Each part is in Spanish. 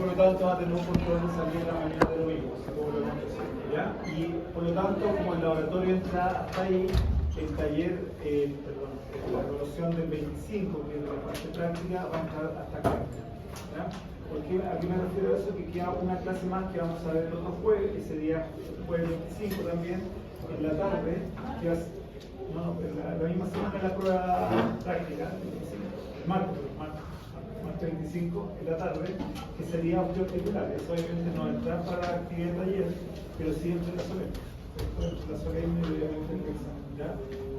por lo tanto va a tener un control de salida en la mañana del domingo, ¿ya? Y por lo tanto, como el laboratorio entra hasta ahí, el taller, la evaluación del 25, que es la parte práctica, va a entrar hasta acá. ¿Ya? Porque a qué me refiero a eso, que queda una clase más que vamos a ver el otro jueves, ese día jueves 25 también, en la tarde, que es, la misma semana de la prueba práctica, el martes 25 en la tarde, que sería opción eso obviamente no entra para la actividad de taller, pero sí entre la solemne. La solemne y obviamente el examen, ¿ya?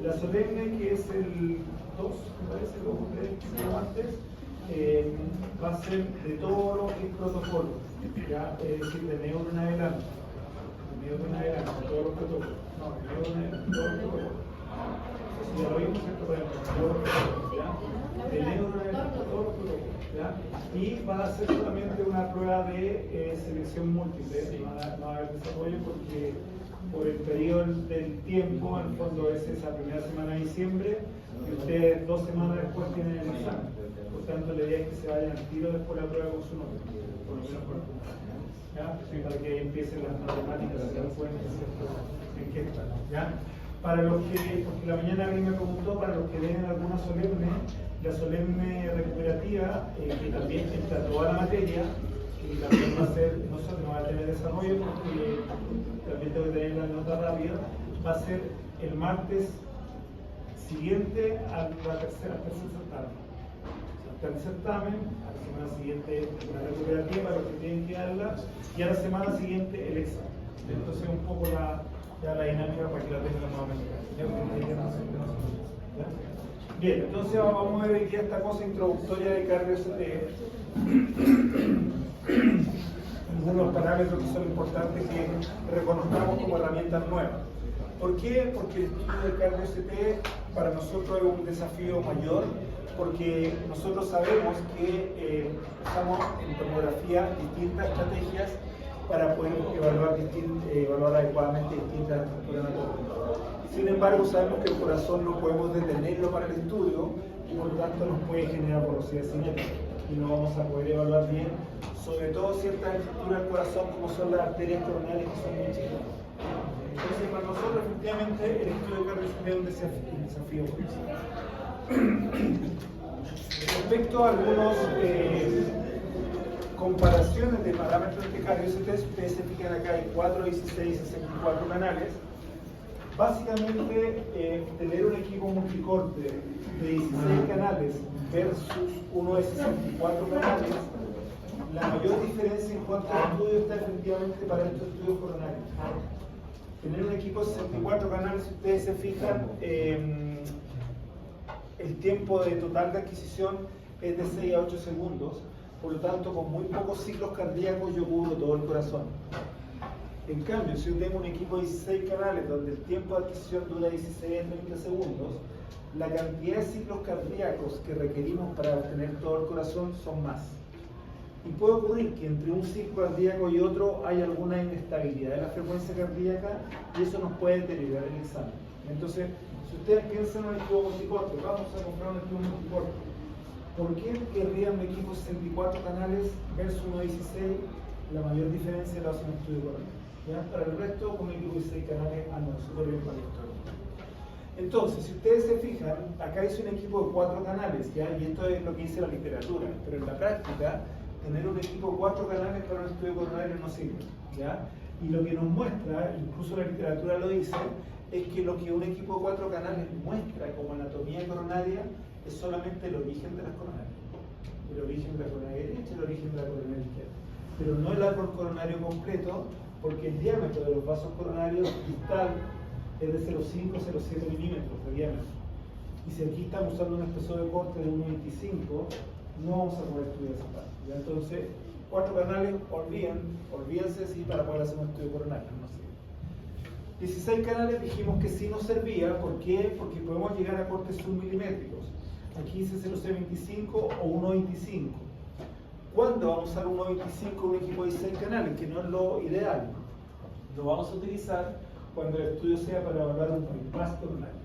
La solemne, que es el 2, me parece, el 2 de antes, va a ser de todo lo que es protocolo, ¿ya? Es decir, de neuro en adelante. De neuro en adelante, todos los protocolos. No, de neuro en adelante, todos los protocolos. Si ya lo vimos, ¿cierto? Por ejemplo, todos los protocolos, ¿ya? De neuro en adelante, todos los protocolos, ¿ya? Y va a ser solamente una prueba de selección múltiple, no va a haber desarrollo porque por el periodo del tiempo, en el fondo es esa primera semana de diciembre, y ustedes 2 semanas después tienen el examen. Por tanto, la idea es que se vayan al tiro después de la prueba con su nombre, por lo menos por ¿ya? Para que empiecen las matemáticas, se dan cuenta, ¿cierto? En qué están, ¿ya? Para los que, porque la mañana alguien me preguntó, para los que ven alguna solemne, la solemne recuperativa, que también entra toda la materia, y también va a ser, no va a tener desarrollo porque también tengo que tener la nota rápida, va a ser el martes siguiente al tercer certamen. Hasta el certamen, a la semana siguiente la recuperativa para los que tienen que darla, y a la semana siguiente el examen. Entonces un poco la dinámica para que la tengan nuevamente. Bien, entonces vamos a ver aquí esta cosa introductoria de cardio CT. Algunos parámetros que son importantes que reconozcamos como herramientas nuevas. ¿Por qué? Porque el estudio de cardio CT para nosotros es un desafío mayor, porque nosotros sabemos que usamos en tomografía distintas estrategias para poder evaluar adecuadamente distintas estructuras anatómicas. Sin embargo, sabemos que el corazón no podemos detenerlo para el estudio y por lo tanto nos puede generar porosidad cinética y no vamos a poder evaluar bien, sobre todo ciertas estructuras del corazón como son las arterias coronarias que son muy chiquitas. Entonces, para nosotros, efectivamente, el estudio de cardio es un desafío principal. Respecto a algunos comparaciones de parámetros de cardio CT, ustedes se fijan acá hay 4, 16 y 64 canales. Básicamente, tener un equipo multicorte de 16 canales versus uno de 64 canales, la mayor diferencia en cuanto al estudio está efectivamente para estos estudios coronarios. Tener un equipo de 64 canales, si ustedes se fijan, el tiempo de total de adquisición es de 6 a 8 segundos, por lo tanto, con muy pocos ciclos cardíacos yo cubro todo el corazón. En cambio, si yo tengo un equipo de 16 canales donde el tiempo de adquisición dura 16 a 30 segundos, la cantidad de ciclos cardíacos que requerimos para obtener todo el corazón son más. Y puede ocurrir que entre un ciclo cardíaco y otro hay alguna inestabilidad de la frecuencia cardíaca y eso nos puede deteriorar el examen. Entonces, si ustedes piensan en un equipo multicorte, vamos a comprar un equipo multicorte. ¿Por qué querrían un equipo de 64 canales versus uno de 16? La mayor diferencia la hace un estudio coronal. ¿Ya? Para el resto, un equipo de 6 canales anda súper bien para el estudio. Entonces, si ustedes se fijan, acá hice un equipo de 4 canales, ¿ya? Y esto es lo que dice la literatura, pero en la práctica, tener un equipo de 4 canales para un estudio coronario no sirve, ¿ya? Y lo que nos muestra, incluso la literatura lo dice, es que lo que un equipo de 4 canales muestra como anatomía coronaria es solamente el origen de las coronarias. El origen de la coronaria derecha, el origen de la coronaria izquierda. Pero no el árbol coronario completo, porque el diámetro de los vasos coronarios distal es de 0,5 a 0,7 milímetros de diámetro. Y si aquí estamos usando un espesor de corte de 1,25, no vamos a poder estudiar esa parte. ¿Ya? Entonces, 4 canales, olvídense sí, para poder hacer un estudio coronario. No sirve. 16 canales dijimos que sí nos servía. ¿Por qué? Porque podemos llegar a cortes submilimétricos. Aquí dice 0,25 o 1,25. ¿Cuándo vamos a usar 1,25 un equipo de 16 canales? Que no es lo ideal. Lo vamos a utilizar cuando el estudio sea para evaluar un bypass coronario.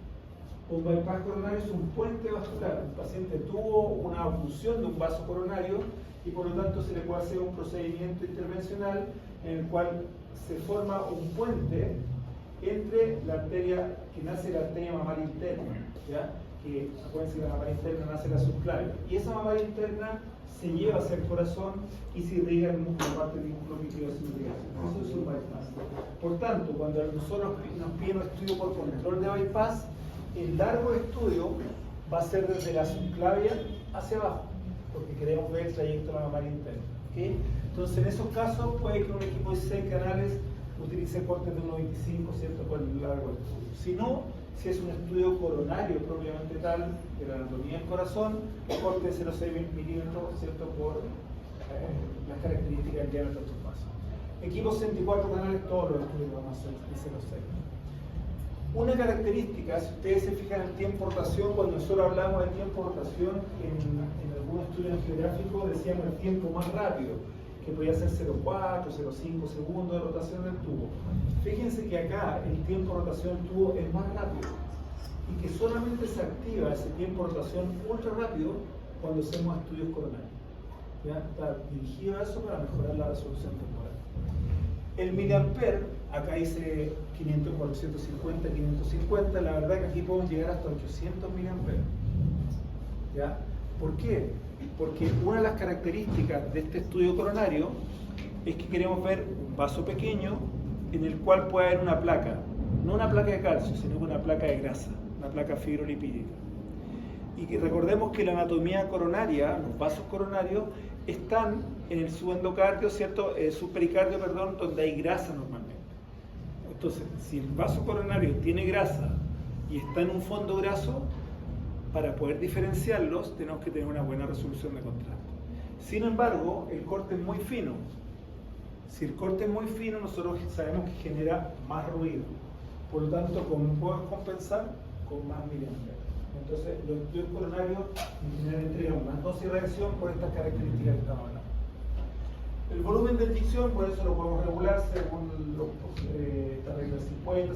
Un bypass coronario es un puente vascular. El paciente tuvo una oclusión de un vaso coronario y por lo tanto se le puede hacer un procedimiento intervencional en el cual se forma un puente entre la arteria que nace la arteria mamaria interna, ¿ya? Que acuérdense que la mamaria interna nace la subclavia, y esa mamaria interna se lleva hacia el corazón y se irriga el músculo, parte del músculo que quedó sin irrigación. Eso es un bypass. Por tanto, cuando nosotros nos piden un estudio por control de bypass, el largo estudio va a ser desde la subclavia hacia abajo, porque queremos ver el trayecto de la mamaria interna. ¿Okay? Entonces, en esos casos, puede que un equipo de 6 canales utilice cortes de 1.25, ¿cierto?, por el largo estudio. Si no, si es un estudio coronario propiamente tal, de la anatomía del corazón, corte de 0,6 milímetros, ¿cierto?, por las características del diámetro de estos vasos. Equipos 64 canales, todos los estudios vamos a hacer de 0,6. Una característica, si ustedes se fijan en el tiempo de rotación, cuando nosotros hablamos del tiempo de rotación en algunos estudios geográficos decíamos el tiempo más rápido, que podía ser 0,4, 0,5 segundos de rotación del tubo. Fíjense que acá el tiempo de rotación del tubo es más rápido y que solamente se activa ese tiempo de rotación ultra rápido cuando hacemos estudios coronarios. ¿Ya? Está dirigido a eso para mejorar la resolución temporal. El miliamper, acá dice 500, 450, 550, la verdad que aquí podemos llegar hasta 800 miliamperes. ¿Ya? ¿Por qué? Porque una de las características de este estudio coronario es que queremos ver un vaso pequeño en el cual puede haber una placa, no una placa de calcio, sino una placa de grasa, una placa fibrolipídica. Y que recordemos que la anatomía coronaria, los vasos coronarios, están en el subendocardio, ¿cierto? Subpericardio, perdón, donde hay grasa normalmente. Entonces, si el vaso coronario tiene grasa y está en un fondo graso, para poder diferenciarlos tenemos que tener una buena resolución de contraste. Sin embargo, el corte es muy fino. Si el corte es muy fino, nosotros sabemos que genera más ruido. Por lo tanto, ¿cómo podemos compensar? Con más miliamperes. Entonces, los estudios coronarios en general entregan más dosis de reacción por estas características que estamos hablando. El volumen de inyección, por eso lo podemos regular según esta regla del 50,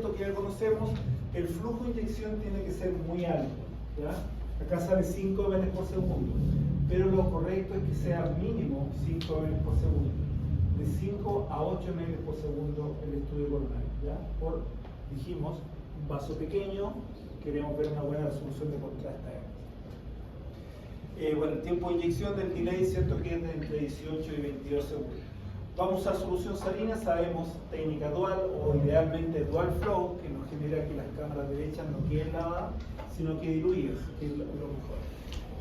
75% que ya conocemos. El flujo de inyección tiene que ser muy alto, ¿ya? Acá sale 5 ml por segundo, pero lo correcto es que sea mínimo 5 ml por segundo, de 5 a 8 ml por segundo el estudio coronario, ¿ya? Por, dijimos, un vaso pequeño, queremos ver una buena resolución de contraste. Bueno, el tiempo de inyección del delay, ¿cierto?, que es de entre 18 y 22 segundos. Vamos a usar solución salina, sabemos técnica dual o idealmente dual flow, que nos genera que las cámaras derechas no queden lavadas, sino que diluidas, que es lo mejor.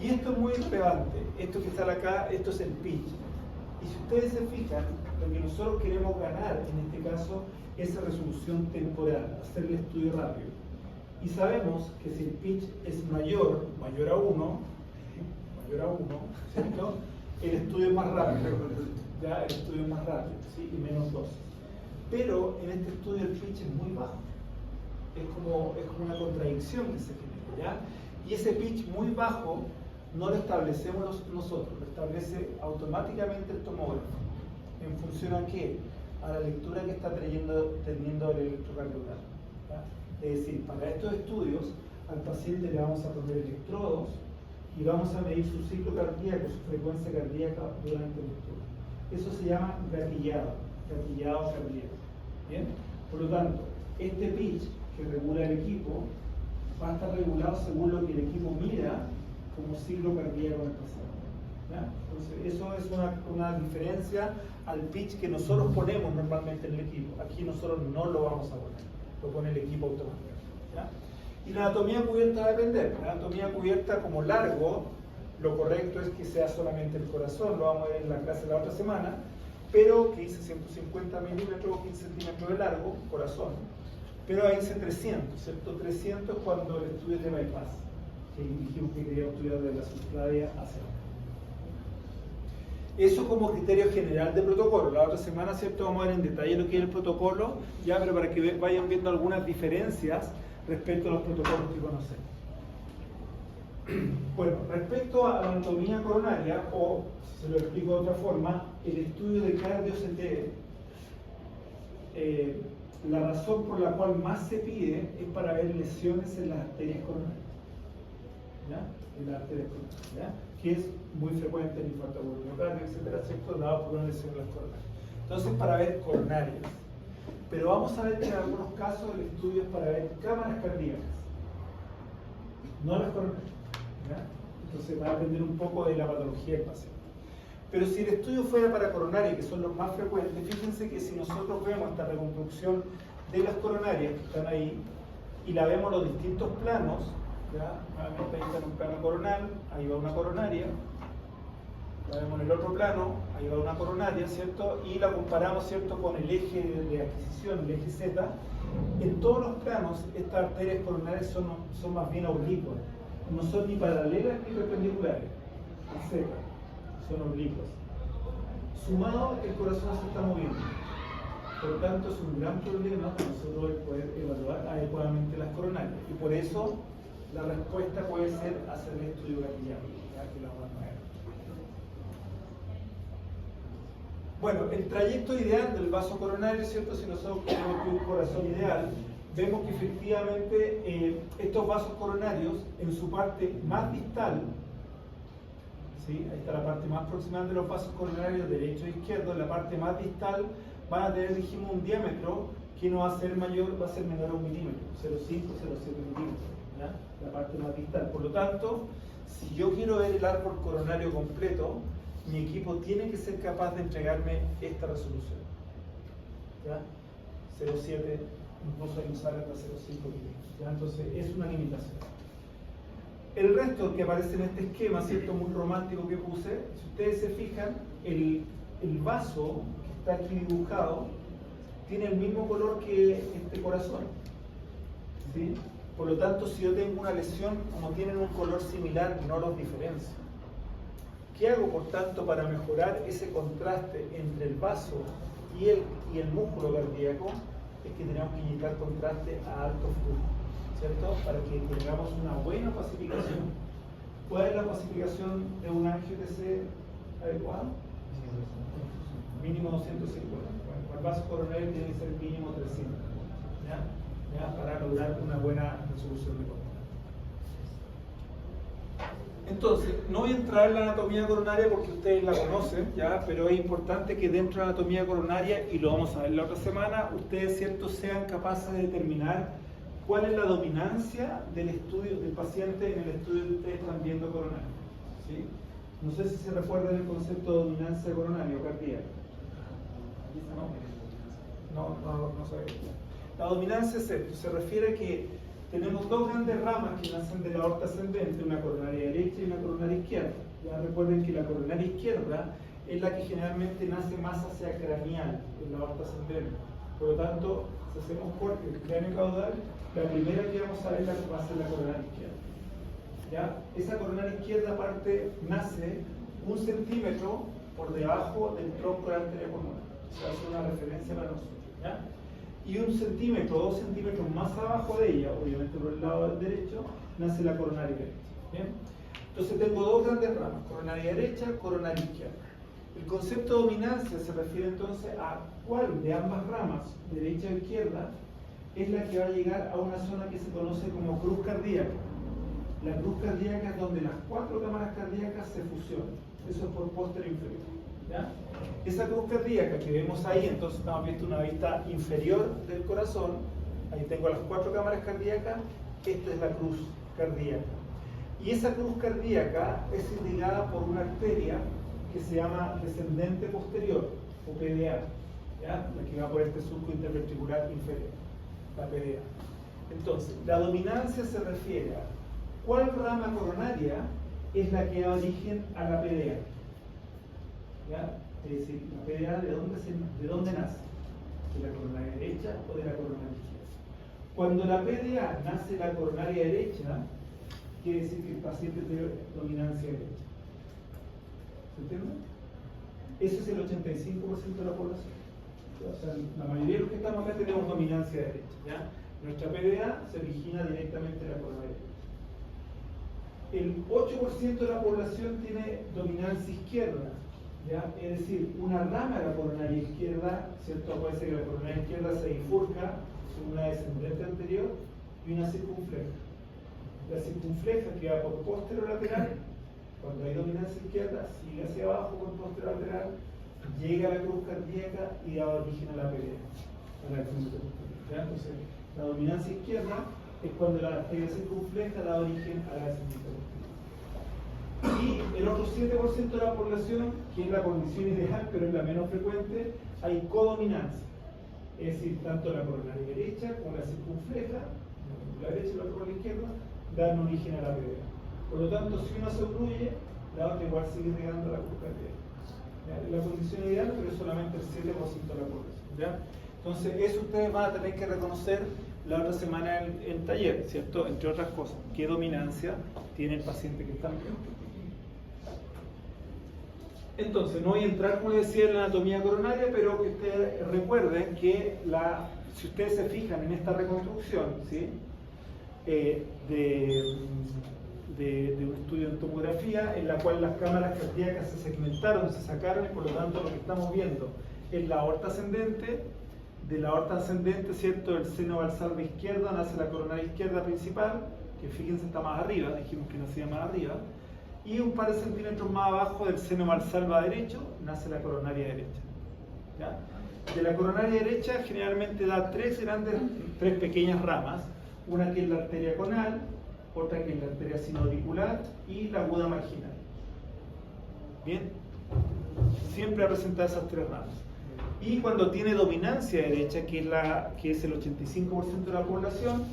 Y esto es muy relevante, esto que está acá, esto es el pitch. Y si ustedes se fijan, lo que nosotros queremos ganar en este caso es resolución temporal, hacer el estudio rápido. Y sabemos que si el pitch es mayor a 1, ¿cierto?, el estudio es más rápido, ¿ya? El estudio es más rápido, ¿sí? Y menos dosis. Pero en este estudio el pitch es muy bajo, es como una contradicción que se genera, ¿ya? Y ese pitch muy bajo no lo establecemos nosotros, lo establece automáticamente el tomógrafo. ¿En función a qué? A la lectura que está teniendo el electrocardiograma, ¿ya? Es decir, para estos estudios al paciente le vamos a poner electrodos y vamos a medir su ciclo cardíaco, su frecuencia cardíaca durante el estudio. Eso se llama gatillado cardíaco. ¿Bien? Por lo tanto, este pitch que regula el equipo va a estar regulado según lo que el equipo mida como ciclo cardíaco del paciente. ¿Ya? Entonces, eso es una diferencia al pitch que nosotros ponemos normalmente en el equipo. Aquí nosotros no lo vamos a poner, lo pone el equipo automático. ¿Ya? Y la anatomía cubierta va a depender. La anatomía cubierta como largo, lo correcto es que sea solamente el corazón, lo vamos a ver en la clase la otra semana, pero que dice 150 milímetros o 15 centímetros de largo, corazón. Pero ahí dice 300, ¿cierto? 300 cuando el estudio es de bypass, que dijimos que queríamos estudiar de la subclavia hacia abajo. Eso como criterio general de protocolo. La otra semana, ¿cierto?, vamos a ver en detalle lo que es el protocolo, ya, pero para que vayan viendo algunas diferencias respecto a los protocolos que conocemos. Bueno, respecto a la anatomía coronaria, o si se lo explico de otra forma, el estudio de cardio-CT, la razón por la cual más se pide es para ver lesiones en las arterias coronarias. ¿Ya? En las arterias coronarias. ¿Ya? que es muy frecuente en infarto agudo miocardio, etcétera, ¿cierto? Dado por una lesión en las coronarias. Entonces, para ver coronarias. Pero vamos a ver que en algunos casos el estudio es para ver cámaras cardíacas, no las coronarias. ¿Ya? Entonces va a depender un poco de la patología del paciente. Pero si el estudio fuera para coronarias, que son los más frecuentes, fíjense que si nosotros vemos esta reconstrucción de las coronarias que están ahí y la vemos en los distintos planos, ¿ya? Nuevamente ahí está en un plano coronal, ahí va una coronaria, la vemos en el otro plano, ahí va una coronaria, ¿cierto? Y la comparamos, ¿cierto?, con el eje de adquisición, el eje Z. En todos los planos, estas arterias coronarias son más bien oblicuas, no son ni paralelas ni perpendiculares, en Z, son oblicuas. Sumado, el corazón se está moviendo. Por lo tanto, es un gran problema para nosotros el poder evaluar adecuadamente las coronarias. Y por eso, la respuesta puede ser hacer el estudio cardíaco, que lo vamos a ver. Bueno, el trayecto ideal del vaso coronario, ¿cierto? Si nosotros tenemos un corazón ideal, vemos que efectivamente estos vasos coronarios, en su parte más distal, ¿sí? Ahí está la parte más proximal de los vasos coronarios, derecho e izquierdo, en la parte más distal van a tener, dijimos, un diámetro que no va a ser mayor, va a ser menor a 1 milímetro, 0,5, 0,7 milímetros, ¿ya? La parte más distal. Por lo tanto, si yo quiero ver el árbol coronario completo, mi equipo tiene que ser capaz de entregarme esta resolución, ¿ya? 0,7, incluso hay usar hasta 0,5 milímetros, ¿ya? Entonces es una limitación. El resto que aparece en este esquema, ¿cierto?, muy romántico que puse, si ustedes se fijan, el vaso que está aquí dibujado tiene el mismo color que este corazón, ¿sí? Por lo tanto, si yo tengo una lesión, como tienen un color similar, no los diferencio. ¿Qué hago, por tanto, para mejorar ese contraste entre el vaso y el músculo cardíaco? Es que tenemos que inyectar contraste a alto flujo, ¿cierto? Para que tengamos una buena pacificación. ¿Cuál es la pacificación de un angio-TC adecuado? Mínimo 250. Bueno, el vaso coronario tiene que ser mínimo 300, ¿ya? Para lograr una buena resolución de contraste. Entonces, no voy a entrar en la anatomía coronaria porque ustedes la conocen, ¿ya? Pero es importante que dentro de la anatomía coronaria, y lo vamos a ver la otra semana, ustedes, ¿cierto?, sean capaces de determinar cuál es la dominancia del estudio del paciente en el estudio que ustedes están viendo coronario, ¿sí? No sé si se recuerdan el concepto de dominancia coronaria o cardíaca. No sé. La dominancia es esto, se refiere a que tenemos dos grandes ramas que nacen de la aorta ascendente, una coronaria derecha y una coronaria izquierda. Ya recuerden que la coronaria izquierda es la que generalmente nace más hacia craneal, en la aorta ascendente. Por lo tanto, si hacemos corte del cráneo caudal, la primera que vamos a ver va a ser la coronaria izquierda. ¿Ya? Esa coronaria izquierda nace 1 centímetro por debajo del tronco de la arteria pulmonar. O sea, hace una referencia para nosotros, ¿ya? Y 1 centímetro, 2 centímetros más abajo de ella, obviamente por el lado derecho, nace la coronaria derecha. ¿Bien? Entonces tengo dos grandes ramas, coronaria derecha, coronaria izquierda. El concepto de dominancia se refiere entonces a cuál de ambas ramas, derecha o izquierda, es la que va a llegar a una zona que se conoce como cruz cardíaca. La cruz cardíaca es donde las 4 cámaras cardíacas se fusionan. Eso es por posterior inferior, ¿ya? Esa cruz cardíaca que vemos ahí, entonces estamos viendo una vista inferior del corazón. Ahí tengo las 4 cámaras cardíacas. Esta es la cruz cardíaca. Y esa cruz cardíaca es irrigada por una arteria que se llama descendente posterior, o PDA, ¿ya? La que va por este surco interventricular inferior, la PDA. Entonces, la dominancia se refiere a cuál rama coronaria es la que da origen a la PDA. ¿Ya? Es decir, la PDA, ¿de dónde nace? ¿De la coronaria derecha o de la coronaria izquierda? Cuando la PDA nace de la coronaria derecha, quiere decir que el paciente tiene dominancia derecha. ¿Se entiende? Ese es el 85% de la población. O sea, la mayoría de los que estamos acá tenemos dominancia derecha, ¿ya? Nuestra PDA se origina directamente de la coronaria derecha. El 8% de la población tiene dominancia izquierda, ¿ya? Es decir, una rama de la coronaria izquierda, ¿cierto? Puede ser que la coronaria izquierda se bifurca en una descendente anterior y una circunfleja. La circunfleja que va por posterolateral Cuando hay dominancia izquierda, sigue hacia abajo con posterior lateral, llega a la cruz cardíaca y da origen a la PDA, a la descendencia posterior. ¿Ya? Entonces, la dominancia izquierda es cuando la arteria circunfleja da origen a la descendencia posterior. Y el otro 7% de la población, que es la condición ideal, pero es la menos frecuente, hay codominancia. Es decir, tanto la coronaria derecha como la circunfleja, la derecha y la otra por la izquierda, dan origen a la PDA. Por lo tanto, si una se ocluye, la otra igual sigue regando la cruz cardíaca. Es la condición ideal, pero es solamente el 7% de la población. ¿Ya? Entonces, eso ustedes van a tener que reconocer la otra semana en taller, ¿cierto? Entre otras cosas, qué dominancia tiene el paciente que está viendo. Entonces, no voy a entrar, como les decía, en la anatomía coronaria, pero que ustedes recuerden que si ustedes se fijan en esta reconstrucción, ¿sí? de un estudio en tomografía, en la cual las cámaras cardíacas se segmentaron, se sacaron, y por lo tanto lo que estamos viendo es la aorta ascendente. De la aorta ascendente, ¿cierto?, del seno valsalva izquierda nace la coronaria izquierda principal, que fíjense está más arriba, dijimos que nacía más arriba, y un par de centímetros más abajo del seno valsalva derecho nace la coronaria derecha. ¿Ya? De la coronaria derecha generalmente da tres pequeñas ramas, una que es la arteria conal, otra que es la arteria sinoauricular y la aguda marginal. Bien, siempre presenta esas tres ramas. Y cuando tiene dominancia derecha, que es el 85% de la población,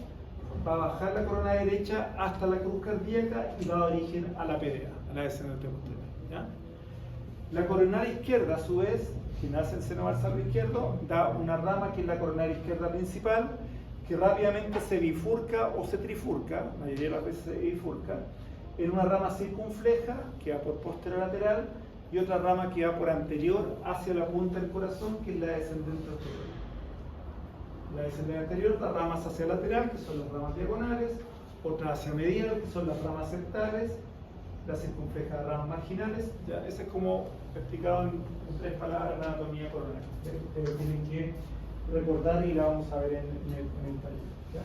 va a bajar la corona derecha hasta la cruz cardíaca y va a dar origen a la PDA, a la descendente posterior. ¿Ya? La coronaria izquierda, a su vez, que nace en el seno valsalva izquierdo, da una rama que es la coronaria izquierda principal, que rápidamente se bifurca o se trifurca, la mayoría de las veces se bifurca, en una rama circunfleja que va por posterior lateral y otra rama que va por anterior hacia la punta del corazón, que es la descendente anterior. La descendente anterior da ramas hacia lateral, que son las ramas diagonales, otras hacia medial, que son las ramas sectales, la circunfleja de ramas marginales. ¿Ya? Ese es como explicado en 3 palabras la anatomía coronaria. Ustedes tienen que recordar y la vamos a ver en el taller. ¿Ya?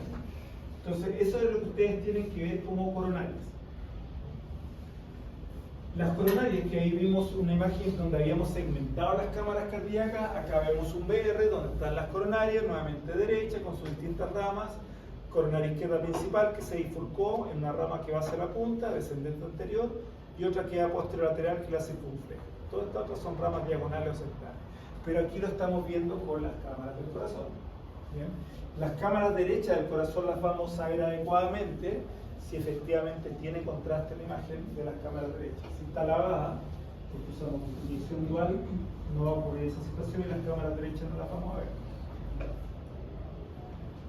Entonces, eso es lo que ustedes tienen que ver como coronarias. Las coronarias, que ahí vimos una imagen donde habíamos segmentado las cámaras cardíacas, acá vemos un BR donde están las coronarias, nuevamente derecha, con sus distintas ramas, coronaria izquierda principal que se bifurcó en una rama que va hacia la punta, descendente anterior, y otra que va posterior lateral que es la circunfleja. Todas estas otras son ramas diagonales o sectarias. Pero aquí lo estamos viendo con las cámaras del corazón. ¿Bien? Las cámaras derechas del corazón las vamos a ver adecuadamente si efectivamente tiene contraste la imagen de las cámaras derechas. Si está lavada, porque usamos definición dual, no va a ocurrir esa situación y las cámaras derechas no las vamos a ver.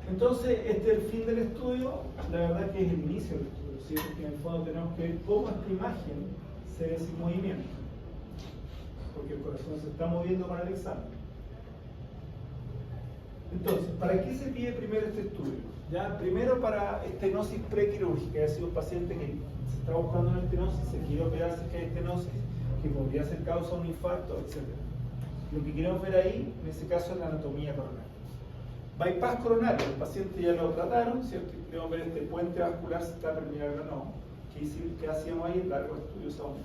Entonces, este es el fin del estudio. La verdad que es el inicio del estudio, ¿sí? Porque en el fondo tenemos que ver cómo esta imagen se ve sin movimiento, porque el corazón se está moviendo para el examen. Entonces, ¿para qué se pide primero este estudio? ¿Ya? Primero para estenosis prequirúrgica, es decir, un paciente que se está buscando una estenosis, se quiere operar si hay estenosis, que podría ser causa de un infarto, etc. Lo que queremos ver ahí, en ese caso, es la anatomía coronaria. Bypass coronario, el paciente ya lo trataron, ¿cierto? Queremos ver este puente vascular si está permeable o no. ¿Qué hacíamos ahí? Largos estudios aún.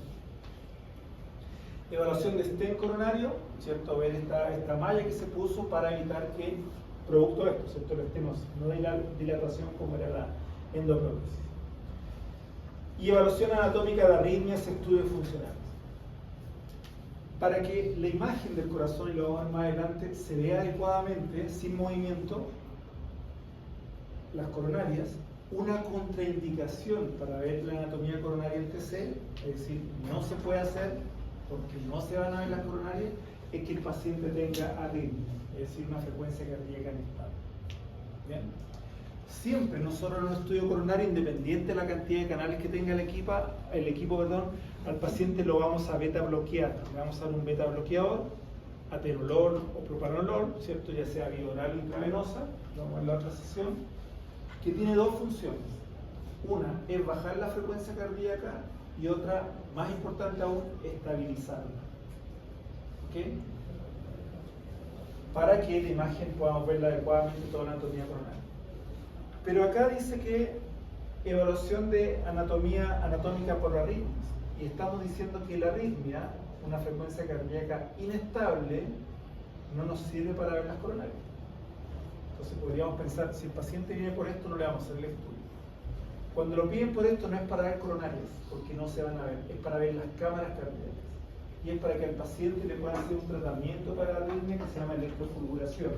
Evaluación de stent coronario, ¿cierto? Ver esta malla que se puso para evitar que, producto de esto, ¿cierto? La estenosis, no de la dilatación como era la endoprótesis. Y evaluación anatómica de arritmias, estudios funcionales. Para que la imagen del corazón, y lo vamos a ver más adelante, se vea adecuadamente, sin movimiento, las coronarias, una contraindicación para ver la anatomía coronaria en TC, es decir, no se puede hacer porque no se van a ver las coronarias, es que el paciente tenga arritmia, es decir, una frecuencia cardíaca inestable. ¿Bien? Siempre nosotros en un estudio coronario, independiente de la cantidad de canales que tenga el equipo, al paciente lo vamos a beta bloquear. Le vamos a dar un beta bloqueador, atenolol o propanolol, ¿cierto? Ya sea vía oral o intravenosa, lo vamos a ver en la otra sesión, que tiene dos funciones. Una es bajar la frecuencia cardíaca y otra, más importante aún, estabilizarla. ¿Ok? Para que la imagen podamos verla adecuadamente toda la anatomía coronaria. Pero acá dice que evaluación de anatómica por arritmias. y estamos diciendo que la arritmia, una frecuencia cardíaca inestable, no nos sirve para ver las coronarias. Entonces podríamos pensar, si el paciente viene por esto, no le vamos a hacer el estudio. Cuando lo piden por esto no es para ver coronarias, porque no se van a ver, es para ver las cámaras cardíacas. Y es para que al paciente le puedan hacer un tratamiento para la arritmia que se llama electrofulguración.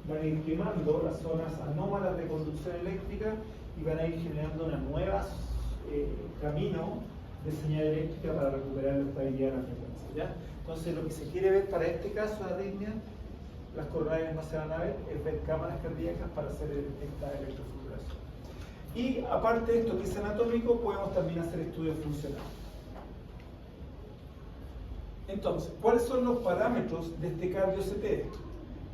Van a ir quemando las zonas anómalas de conducción eléctrica y van a ir generando una nueva camino de señal eléctrica para recuperar la estabilidad de la frecuencia, ¿ya? Entonces lo que se quiere ver para este caso de arritmia, las coronarias no se van a ver, es ver cámaras cardíacas para hacer esta electrofulguración. Y aparte de esto que es anatómico, podemos también hacer estudios funcionales. Entonces, ¿cuáles son los parámetros de este cardio CT?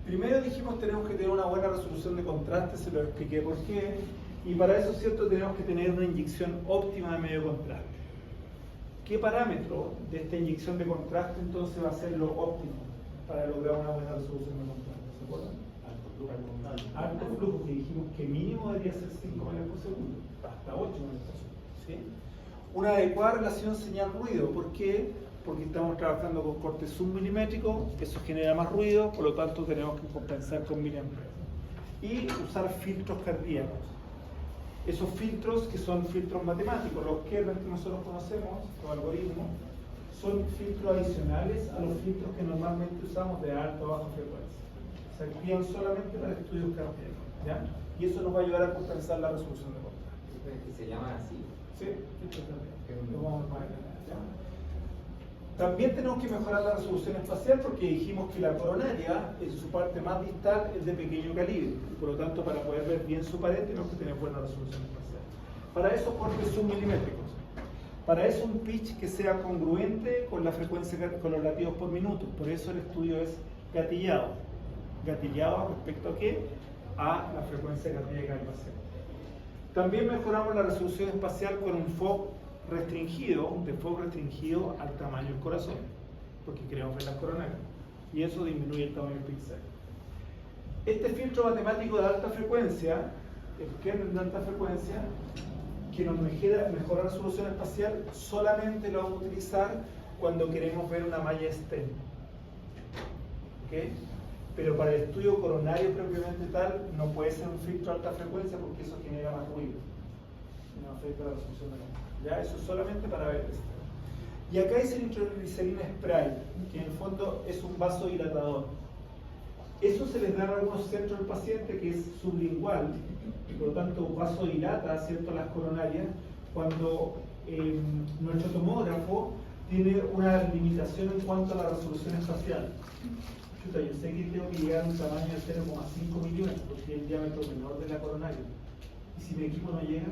Primero dijimos que tenemos que tener una buena resolución de contraste, se lo expliqué por qué, y para eso, ¿cierto?, tenemos que tener una inyección óptima de medio contraste. ¿Qué parámetro de esta inyección de contraste entonces va a ser lo óptimo para lograr una buena resolución de contraste? ¿Se acuerdan? Alto flujo, que dijimos que mínimo debería ser 5 metros por segundo, hasta 8 metros por segundo, ¿sí? Una adecuada relación señal-ruido, ¿por qué? Porque estamos trabajando con corte submilimétrico, eso genera más ruido, por lo tanto tenemos que compensar con miliamperes. Y usar filtros cardíacos. Esos filtros, que son filtros matemáticos, los Kelvin que nosotros conocemos, los algoritmos, son filtros adicionales a los filtros que normalmente usamos de alta o baja frecuencia. Se activan solamente para estudios cardíacos, ¿ya? Y eso nos va a ayudar a compensar la resolución de contraste. ¿Se llama así? Sí, filtros cardíacos. Lo vamos a ver, ¿ya? También tenemos que mejorar la resolución espacial porque dijimos que la coronaria, en su parte más distal, es de pequeño calibre. Y por lo tanto, para poder ver bien su pared, tenemos que tener buena resolución espacial. Para eso, cortes submilimétricos. Para eso, un pitch que sea congruente con la frecuencia, con los latidos por minuto. Por eso el estudio es gatillado. ¿Gatillado respecto a qué? A la frecuencia cardíaca del paciente. También mejoramos la resolución espacial con un FOV restringido, de FOV restringido al tamaño del corazón, porque queremos ver las coronarias, y eso disminuye el tamaño del píxel. Este filtro matemático de alta frecuencia, el kernel de alta frecuencia, que nos mejora la resolución espacial, solamente lo vamos a utilizar cuando queremos ver una malla STEM. ¿Okay? Pero para el estudio coronario propiamente tal, no puede ser un filtro de alta frecuencia porque eso genera más ruido. No afecta la resolución de la malla. ¿Ya? Eso es solamente para ver esto. Y acá dice nitroglicerina spray, que en el fondo es un vasodilatador. Eso se les da en algunos centros del paciente que es sublingual, y por lo tanto vasodilata, ¿cierto?, las coronarias, cuando nuestro tomógrafo tiene una limitación en cuanto a la resolución espacial. Chuta, yo sé que tengo que llegar a un tamaño de 0,5 milímetros, porque es el diámetro menor de la coronaria. Y si mi equipo no llega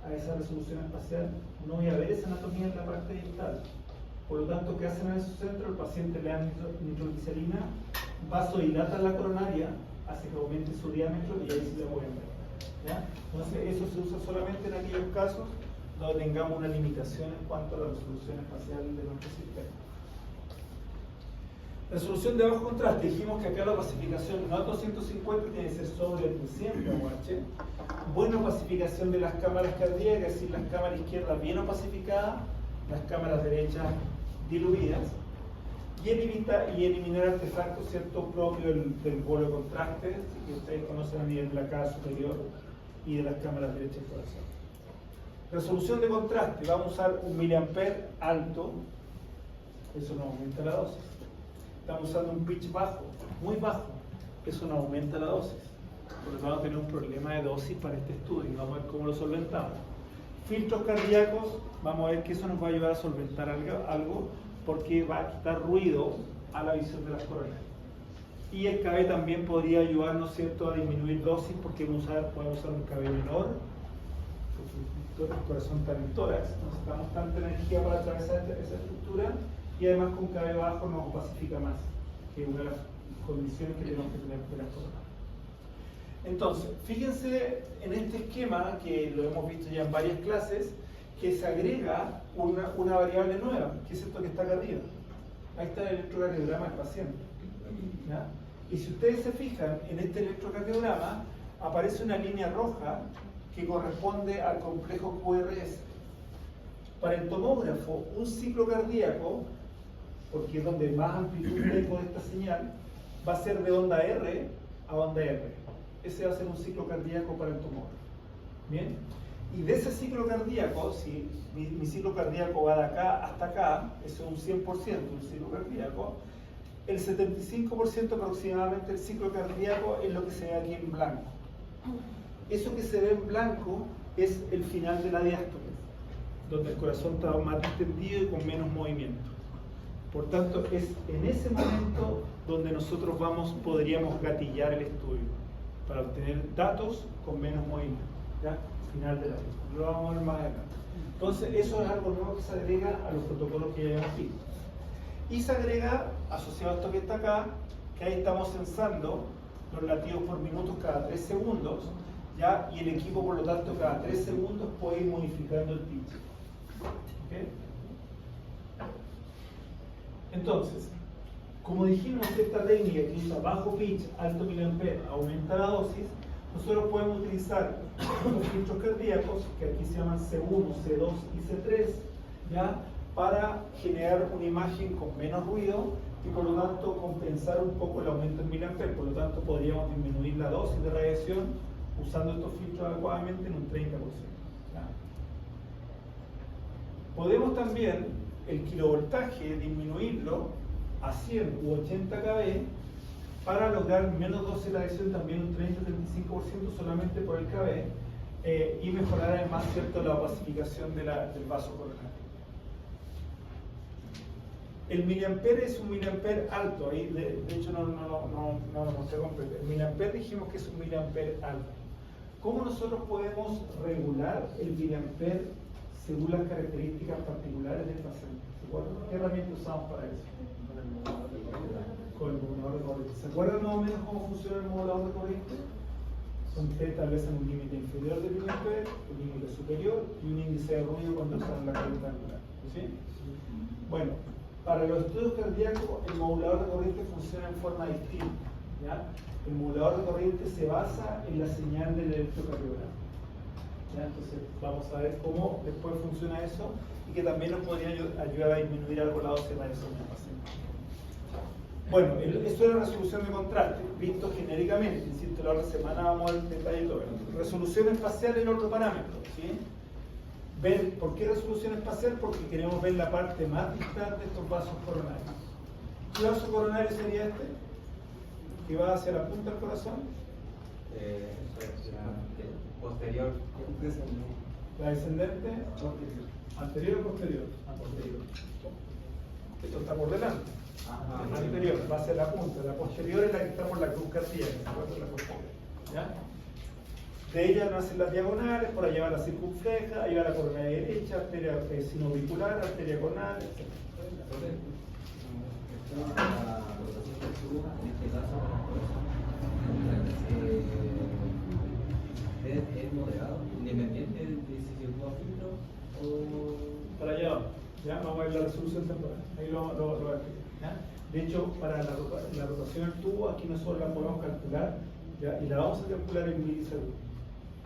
a esa resolución espacial, no voy a ver esa anatomía en la parte distal. Por lo tanto, ¿qué hacen en esos centros? El paciente le da nitroglicerina, vasodilata la coronaria, hace que aumente su diámetro y ahí sí la pueden ver. ¿Ya? Entonces, eso se usa solamente en aquellos casos donde tengamos una limitación en cuanto a la resolución espacial de nuestro sistema. Resolución de bajo contraste, dijimos que acá la pacificación no a 250 tiene que ser sobre el 100 kHz. Buena pacificación de las cámaras cardíacas, es decir, las cámaras izquierdas bien opacificadas, las cámaras derechas diluidas, y eliminar artefactos, ¿cierto?, propios del bolo de contraste, que ustedes conocen a nivel de la cara superior y de las cámaras derechas y corazón. Resolución de contraste, vamos a usar un miliampere alto, eso no aumenta la dosis. Estamos usando un pitch bajo, muy bajo, eso no aumenta la dosis. Por lo tanto, vamos a tener un problema de dosis para este estudio y vamos a ver cómo lo solventamos. Filtros cardíacos, vamos a ver que eso nos va a ayudar a solventar algo porque va a quitar ruido a la visión de las coronarias. Y el KB también podría ayudarnos, ¿cierto?, a disminuir dosis porque podemos usar un KB menor, porque el corazón está en el tórax, no necesitamos tanta energía para atravesar esa estructura, y además con KB bajo nos opacifica más, que es una de las condiciones que tenemos que tener de las coronas. Entonces, fíjense en este esquema, que lo hemos visto ya en varias clases, que se agrega una variable nueva, que es esto que está acá arriba. Ahí está el electrocardiograma del paciente. ¿Ya? Y si ustedes se fijan, en este electrocardiograma aparece una línea roja que corresponde al complejo QRS. Para el tomógrafo, un ciclo cardíaco, porque es donde más amplitud de eco de esta señal, va a ser de onda R a onda R. Ese va a ser un ciclo cardíaco para el tomógrafo. ¿Bien? Y de ese ciclo cardíaco, si mi ciclo cardíaco va de acá hasta acá, eso es un 100% un ciclo cardíaco, el 75% aproximadamente del ciclo cardíaco es lo que se ve aquí en blanco. Eso que se ve en blanco es el final de la diástole, donde el corazón está más distendido y con menos movimiento. Por tanto, es en ese momento donde nosotros podríamos gatillar el estudio, para obtener datos con menos movimiento. ¿Ya? Final de la diástole. Lo vamos a ver más adelante. Entonces, eso es algo nuevo que se agrega a los protocolos que ya hemos visto. Y se agrega, asociado a esto que está acá, que ahí estamos censando los latidos por minutos cada 3 segundos, ¿ya? Y el equipo, por lo tanto, cada 3 segundos puede ir modificando el pitch. ¿Okay? Entonces, como dijimos, esta técnica que usa bajo pitch, alto miliampere, aumenta la dosis, nosotros podemos utilizar los filtros cardíacos, que aquí se llaman C1, C2 y C3, ¿ya? Para generar una imagen con menos ruido y por lo tanto compensar un poco el aumento en miliamperes. Por lo tanto, podríamos disminuir la dosis de radiación usando estos filtros adecuadamente en un 30%. ¿Ya? Podemos también el kilovoltaje disminuirlo a 100 u 80 kV para lograr menos dosis de radiación, también un 30-35% solamente por el kV, y mejorar además, ¿cierto?, la opacificación del vaso coronario. El miliampere es un miliampere alto, ahí de hecho no lo mostré completo. El miliampere dijimos que es un miliampere alto. ¿Cómo nosotros podemos regular el miliampere según las características particulares del paciente? ¿Se acuerdan? ¿Qué herramienta usamos para eso? Con el modulador de corriente. ¿Se acuerdan más o menos cómo funciona el modulador de corriente? Ustedes establecen un límite inferior del miliampere, un límite superior y un índice de ruido cuando usan la corriente angular. ¿Sí? Bueno, para los estudios cardíacos, el modulador de corriente funciona en forma distinta. ¿Ya? El modulador de corriente se basa en la señal del electrocardiograma. ¿Ya? Entonces, vamos a ver cómo después funciona eso y que también nos podría ayudar a disminuir algo la dosis de radiación del paciente. Bueno, esto es la resolución de contraste, visto genéricamente. Insisto, la otra semana vamos a ver el detalle de todo. Resolución espacial es el otro parámetro. ¿Sí? Ver, ¿por qué resolución espacial? Porque queremos ver la parte más distante de estos vasos coronarios. ¿Qué vaso coronario sería este? ¿Que va hacia la punta del corazón? Posterior. ¿La descendente? ¿Anterior o posterior? Posterior. Esto está por delante. Anterior, va hacia la punta. La posterior es la que está por la cruz cardíaca. ¿Ya? De ella nacen las diagonales, por allá va la circunfleja, ahí va la coronaria derecha, arteria sinoauricular, arteria conal, etc. ¿Es moderado, independiente de si se ocupa filtro o...? Para allá vamos, ¿ya? Vamos a ver la resolución temporal, ahí lo voy a explicar, ¿ya? De hecho, para la rotación del tubo, aquí nosotros la podemos calcular, ¿ya? Y la vamos a calcular en milisegundos.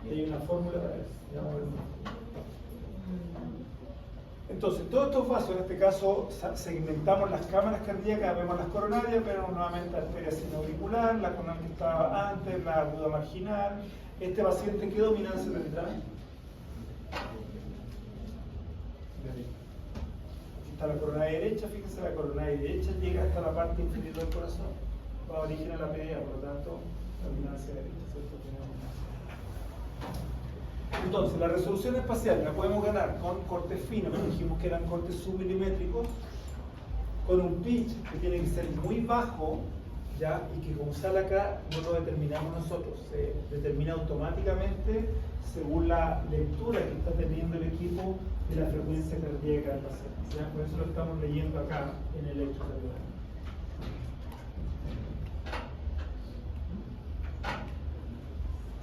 Hay una fórmula para eso. Ya vamos a ver más. Entonces, todos estos vasos, en este caso, segmentamos las cámaras cardíacas, vemos las coronarias, vemos nuevamente la arteria sinoauricular, la coronal que estaba antes, la aguda marginal. Este paciente, ¿qué dominancia tendrá? Aquí está la coronaria derecha, fíjense, la coronaria derecha llega hasta la parte inferior del corazón, va a origen a la PDA, por lo tanto, la dominancia derecha, ¿cierto? Entonces, la resolución espacial la podemos ganar con cortes finos, que dijimos que eran cortes submilimétricos, con un pitch que tiene que ser muy bajo, ¿ya? Y que como sale acá no lo determinamos nosotros, se determina automáticamente según la lectura que está teniendo el equipo de la frecuencia cardíaca del paciente. ¿Ya? Por eso lo estamos leyendo acá en el electrocardiograma.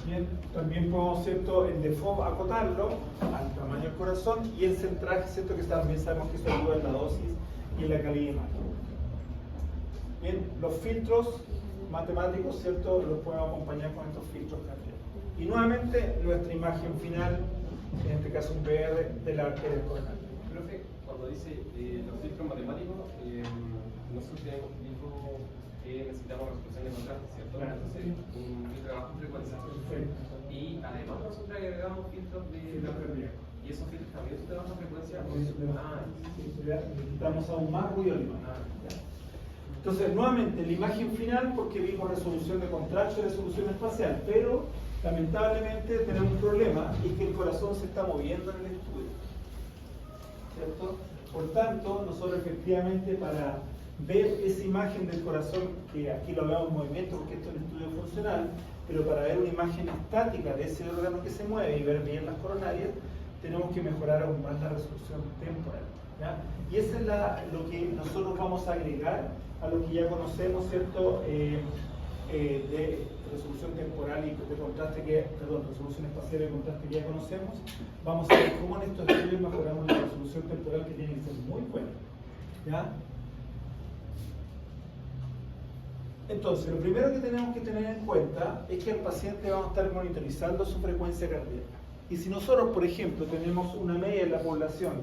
Bien, también podemos, ¿cierto?, el default acotarlo al tamaño del corazón y el centraje, ¿cierto?, que también sabemos que eso ayuda en la dosis y en la calidad de imagen. Bien, los filtros matemáticos, ¿cierto?, los podemos acompañar con estos filtros cardíacos. Y nuevamente nuestra imagen final, en este caso un PR de la arteria coronaria. profe, cuando dice los filtros matemáticos, nosotros dijo que necesitamos resolución de contraste, ¿cierto? Claro. Entonces, un filtro de baja frecuencia. Perfecto. Y además nosotros agregamos filtros de... Filtro cardíaco. ¿Y esos filtros también son de baja frecuencia? Necesitamos aún más ruido. Entonces, nuevamente, la imagen final, porque vimos resolución de contraste y resolución espacial, pero lamentablemente tenemos un problema, y que el corazón se está moviendo en el estudio, ¿cierto? Por tanto, nosotros efectivamente para ver esa imagen del corazón, que aquí lo vemos en movimiento porque esto es un estudio funcional, pero para ver una imagen estática de ese órgano que se mueve y ver bien las coronarias, tenemos que mejorar aún más la resolución temporal, ¿ya? Y eso es lo que nosotros vamos a agregar a lo que ya conocemos, ¿cierto? De resolución temporal y de contraste resolución espacial y contraste que ya conocemos. Vamos a ver cómo en estos estudios mejoramos la resolución temporal, que tiene que ser muy buena, ¿ya? Entonces, lo primero que tenemos que tener en cuenta es que al paciente vamos a estar monitorizando su frecuencia cardíaca. Y si nosotros, por ejemplo, tenemos una media en la población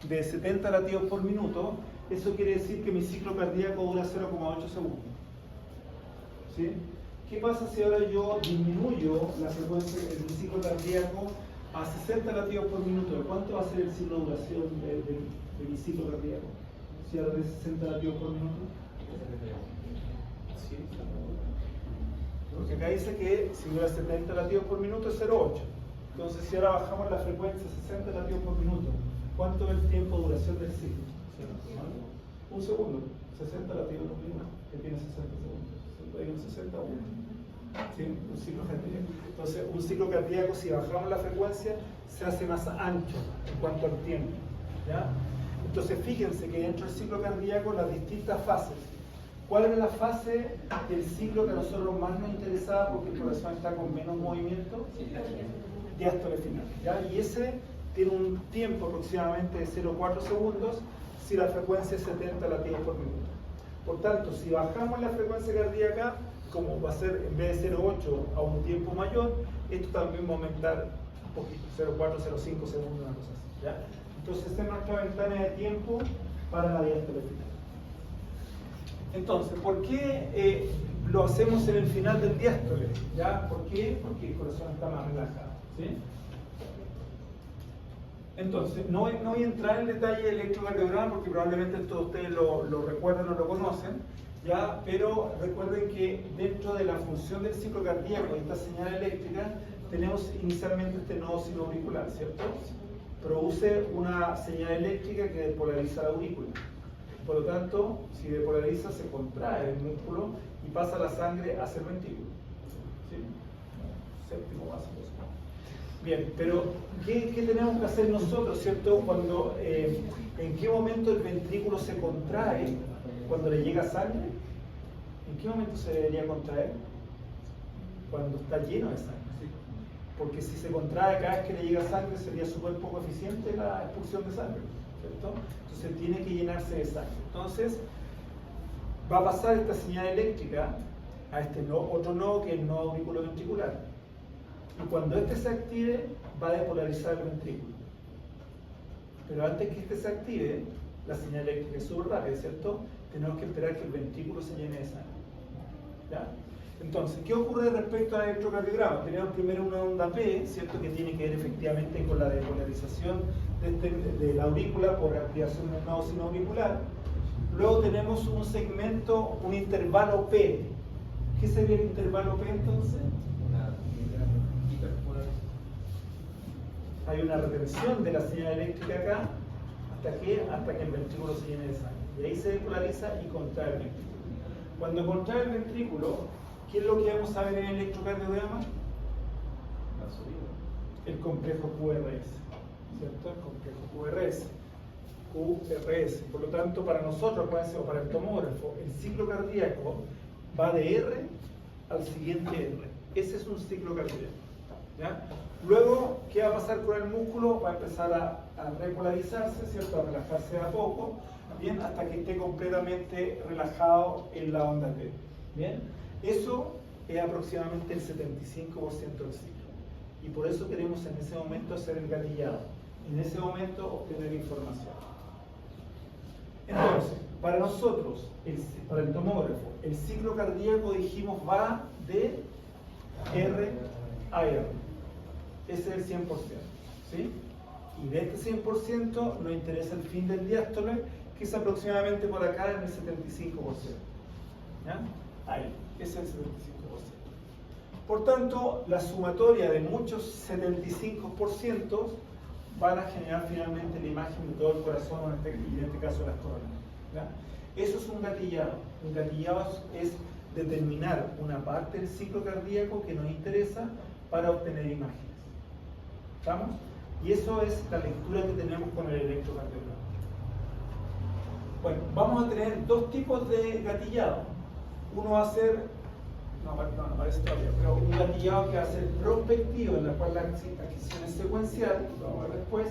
de 70 latidos por minuto, eso quiere decir que mi ciclo cardíaco dura 0,8 segundos. ¿Sí? ¿Qué pasa si ahora yo disminuyo la frecuencia de mi ciclo cardíaco a 60 latidos por minuto? ¿Cuánto va a ser el ciclo de duración de mi ciclo cardíaco? Si ahora de 60 latidos por minuto. Porque acá dice que si dura 70 latidos por minuto es 0,8. Entonces, si ahora bajamos la frecuencia a 60 latidos por minuto, ¿cuánto es el tiempo de duración del ciclo? Un segundo, 60 latidos por minuto, que tiene 60 segundos. Hay un 61. ¿Sí? Un ciclo cardíaco. Entonces, un ciclo cardíaco, si bajamos la frecuencia, se hace más ancho en cuanto al tiempo, ¿ya? Entonces, fíjense que dentro del ciclo cardíaco, las distintas fases. ¿Cuál era la fase del ciclo que a nosotros más nos interesaba porque el corazón está con menos movimiento? Diástole final, ¿ya? Y ese tiene un tiempo aproximadamente de 0,4 segundos si la frecuencia es 70 latidos por minuto. Por tanto, si bajamos la frecuencia cardíaca, como va a ser en vez de 0,8 a un tiempo mayor, esto también va a aumentar un poquito, 0,4, 0,5 segundos, una cosa así, ¿ya? Entonces, esta es nuestra ventana de tiempo para la diástole final. Entonces, ¿por qué lo hacemos en el final del diástole? ¿Ya? ¿Por qué? Porque el corazón está más relajado, ¿sí? Entonces, no voy a entrar en detalle del electrocardiograma porque probablemente todos ustedes lo recuerdan o lo conocen, ¿ya? Pero recuerden que dentro de la función del ciclo cardíaco y esta señal eléctrica, tenemos inicialmente este nodo sinoauricular, ¿cierto? Produce una señal eléctrica que despolariza la aurícula. Por lo tanto, si depolariza, se contrae el músculo y pasa la sangre hacia el ventrículo. ¿Sí? Séptimo vaso. Bien, pero ¿qué tenemos que hacer nosotros, cierto? Cuando, ¿en qué momento el ventrículo se contrae cuando le llega sangre? ¿En qué momento se debería contraer? Cuando está lleno de sangre. Porque si se contrae cada vez que le llega sangre, sería súper poco eficiente la expulsión de sangre, ¿cierto? Entonces tiene que llenarse de sangre. Entonces va a pasar esta señal eléctrica a este otro nodo, que es el nodo auriculoventricular. Y cuando este se active, va a depolarizar el ventrículo. Pero antes que este se active, la señal eléctrica es súper rápida, ¿cierto? Tenemos que esperar que el ventrículo se llene de sangre, ¿ya? Entonces, ¿qué ocurre respecto al electrocardiograma? Tenemos primero una onda P, ¿cierto? Que tiene que ver efectivamente con la depolarización de la aurícula por activación del nodo sinoauricular. Luego tenemos un segmento, un intervalo P. ¿Qué sería el intervalo P entonces? Hay una retención de la señal eléctrica acá hasta que el ventrículo se llene de sangre. Y ahí se depolariza y contrae el ventrículo. Cuando contrae el ventrículo, ¿qué es lo que vamos a ver en el electrocardiograma? El complejo QRS, ¿cierto? El complejo QRS. Por lo tanto, para nosotros, o para el tomógrafo, el ciclo cardíaco va de R al siguiente R. Ese es un ciclo cardíaco, ¿ya? Luego, ¿qué va a pasar con el músculo? Va a empezar a repolarizarse, ¿cierto? A relajarse a poco, ¿bien? Hasta que esté completamente relajado en la onda T, ¿bien? Eso es aproximadamente el 75% del ciclo. Y por eso queremos en ese momento hacer el gatillado, en ese momento obtener información. Entonces, para nosotros, para el tomógrafo, el ciclo cardíaco, dijimos, va de R a R. Ese es el 100%. ¿Sí? Y de este 100% nos interesa el fin del diástole, que es aproximadamente por acá en el 75%. ¿Ya? Ahí, ese es el 75%. Por tanto, la sumatoria de muchos 75% van a generar finalmente la imagen de todo el corazón, y en este caso las coronas. ¿Ya? Eso es un gatillado. Un gatillado es determinar una parte del ciclo cardíaco que nos interesa para obtener imágenes. ¿Estamos? Y eso es la lectura que tenemos con el electrocardiograma. Bueno, vamos a tener dos tipos de gatillado. Uno va a ser, no aparece todavía, pero un gatillado que va a ser prospectivo, en la cual la adquisición es secuencial, lo vamos a ver después,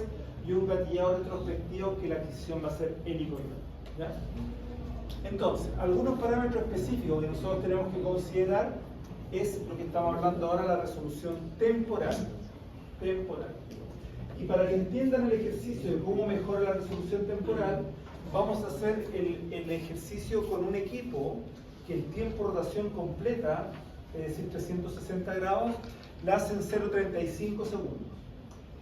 y un gatillado retrospectivo que la adquisición va a ser helicoidal. ¿Ya? Entonces, algunos parámetros específicos que nosotros tenemos que considerar es lo que estamos hablando ahora, la resolución temporal. Y para que entiendan el ejercicio de cómo mejora la resolución temporal, vamos a hacer el ejercicio con un equipo que el tiempo de rotación completa, es decir, 360 grados, la hace en 0,35 segundos.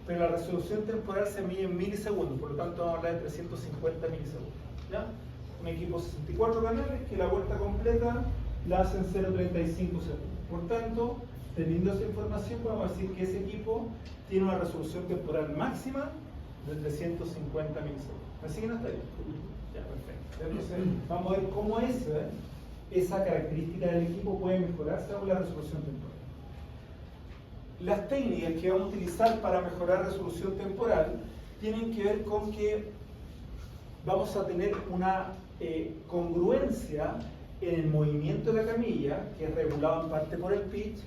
Pero la resolución temporal se mide en milisegundos, por lo tanto vamos a hablar de 350 milisegundos. ¿Ya? Un equipo de 64 canales que la vuelta completa la hace en 0,35 segundos. Por tanto, teniendo esa información, podemos decir que ese equipo tiene una resolución temporal máxima de 350 milisegundos. ¿Me siguen hasta ahí? Ya, perfecto. Entonces, vamos a ver cómo esa característica del equipo puede mejorarse según la resolución temporal. Las técnicas que vamos a utilizar para mejorar resolución temporal tienen que ver con que vamos a tener una congruencia en el movimiento de la camilla, que es regulado en parte por el pitch,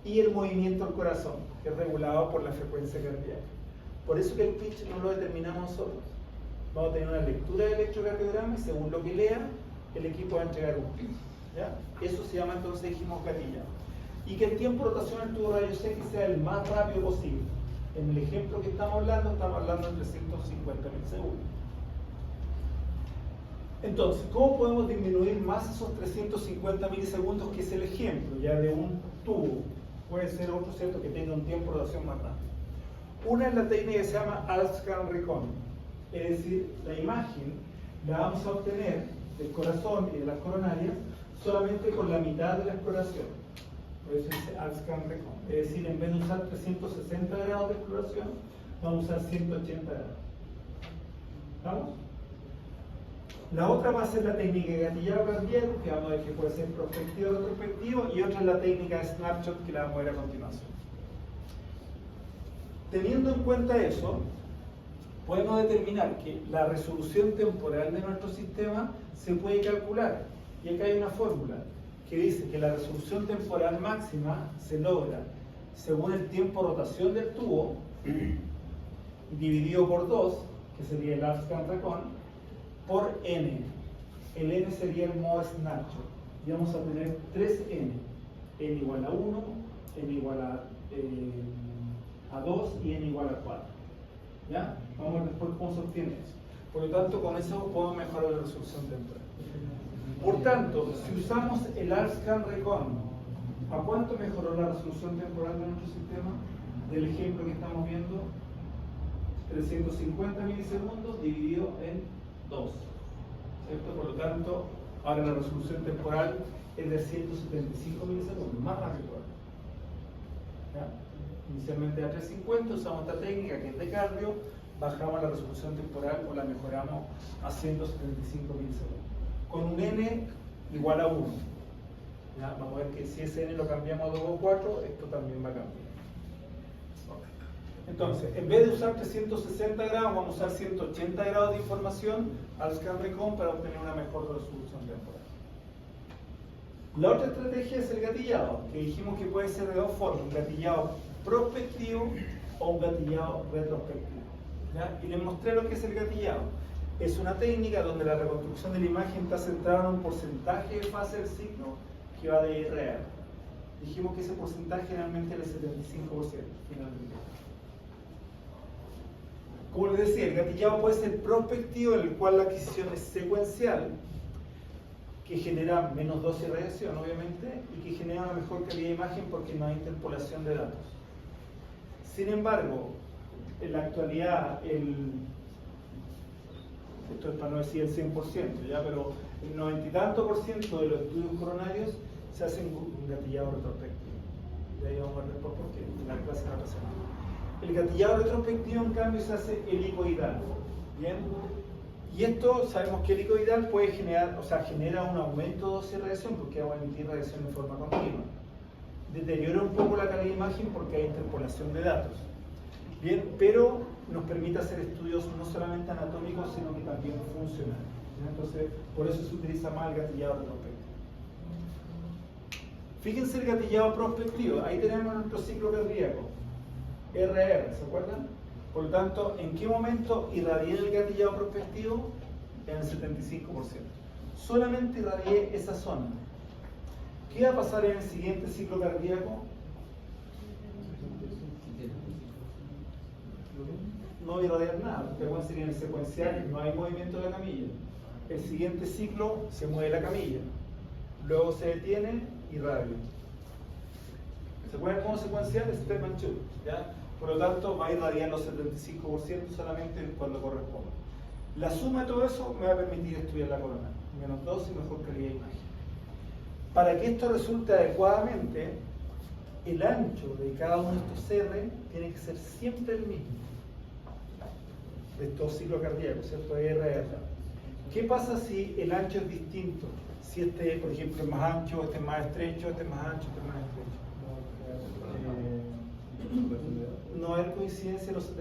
y el movimiento del corazón, que es regulado por la frecuencia cardíaca. Por eso que el pitch no lo determinamos nosotros. Vamos a tener una lectura del electrocardiograma y según lo que lea, el equipo va a entregar un pitch. ¿Ya? Eso se llama entonces, dijimos, gatillado. Y que el tiempo de rotación del tubo rayos X sea el más rápido posible. En el ejemplo que estamos hablando de 350 milisegundos. Entonces, ¿cómo podemos disminuir más esos 350 milisegundos, que es el ejemplo ya de un tubo? Puede ser otro, ¿cierto?, que tenga un tiempo de rotación más rápido. Una es la técnica que se llama Alfscan Recon, es decir, la imagen la vamos a obtener del corazón y de las coronarias solamente con la mitad de la exploración. Por eso dice Alfscan Recon. Es decir, en vez de usar 360 grados de exploración, vamos a usar 180 grados. ¿Vamos? La otra va a ser la técnica de gatillado cardíaco, que vamos a ver que puede ser prospectivo o retrospectivo, y otra es la técnica de snapshot, que la vamos a ver a continuación. Teniendo en cuenta eso, podemos determinar que la resolución temporal de nuestro sistema se puede calcular. Y acá hay una fórmula que dice que la resolución temporal máxima se logra según el tiempo de rotación del tubo dividido por 2, que sería el Alfscan Recon, por n. El n sería el modo snapshot. Y vamos a tener 3n. N igual a 1, n igual a 2 y n igual a 4. ¿Ya? Vamos a ver después cómo se obtiene eso. Por lo tanto, con eso podemos mejorar la resolución temporal. Por tanto, si usamos el Alfscan Recon, ¿a cuánto mejoró la resolución temporal de nuestro sistema? Del ejemplo que estamos viendo, 350 milisegundos dividido en 2, ¿cierto? Por lo tanto, ahora la resolución temporal es de 175 milisegundos, más rápido. ¿Ya? Inicialmente a 350, usamos esta técnica que es de cardio, bajamos la resolución temporal o la mejoramos a 175 milisegundos. Con un n igual a 1. ¿Ya? Vamos a ver que si ese n lo cambiamos a 2 o 4, esto también va a cambiar. Entonces, en vez de usar 360 grados, vamos a usar 180 grados de información al Alfscan Recon para obtener una mejor resolución temporal. La otra estrategia es el gatillado, que dijimos que puede ser de dos formas: un gatillado prospectivo o un gatillado retrospectivo. ¿Ya? Y les mostré lo que es el gatillado. Es una técnica donde la reconstrucción de la imagen está centrada en un porcentaje de fase del ciclo que va de R a R. Dijimos que ese porcentaje generalmente es el 75%, finalmente. Como les decía, el gatillado puede ser prospectivo, en el cual la adquisición es secuencial, que genera menos dosis de radiación, obviamente, y que genera una mejor calidad de imagen porque no hay interpolación de datos. Sin embargo, en la actualidad, esto es para no decir el 100%, ¿ya? Pero el 90 y tanto por ciento de los estudios coronarios se hacen con gatillado retrospectivo. Y ahí vamos a ver por qué, en la clase de la semana. El gatillado retrospectivo, en cambio, se hace helicoidal. ¿Bien? Y esto, sabemos que el helicoidal puede generar, o sea, genera un aumento de dosis de radiación porque va a emitir radiación en forma continua. Deteriora un poco la calidad de imagen porque hay interpolación de datos. Bien, pero nos permite hacer estudios no solamente anatómicos, sino que también funcionales. Entonces, por eso se utiliza más el gatillado retrospectivo. Fíjense el gatillado prospectivo, ahí tenemos nuestro ciclo cardíaco, RR, ¿se acuerdan? Por lo tanto, ¿en qué momento irradié el gatillado prospectivo? En el 75%. Solamente irradié esa zona. ¿Qué va a pasar en el siguiente ciclo cardíaco? No voy a irradiar nada, porque bueno, sería en el secuencial, no hay movimiento de la camilla. El siguiente ciclo se mueve la camilla, luego se detiene y radio. ¿Se acuerdan cómo secuencial? Step and shoot, ¿ya? Por lo tanto, va a irradiar los 75% solamente cuando corresponda. La suma de todo eso me va a permitir estudiar la corona, menos dosis y mejor calidad de imagen. Para que esto resulte adecuadamente, el ancho de cada uno de estos CR tiene que ser siempre el mismo, de estos ciclos cardíacos, ¿cierto? RR. ¿Qué pasa si el ancho es distinto? Si este, por ejemplo, es más ancho, este es más estrecho, este es más ancho, este es más estrecho. No hay coincidencia en los 75%.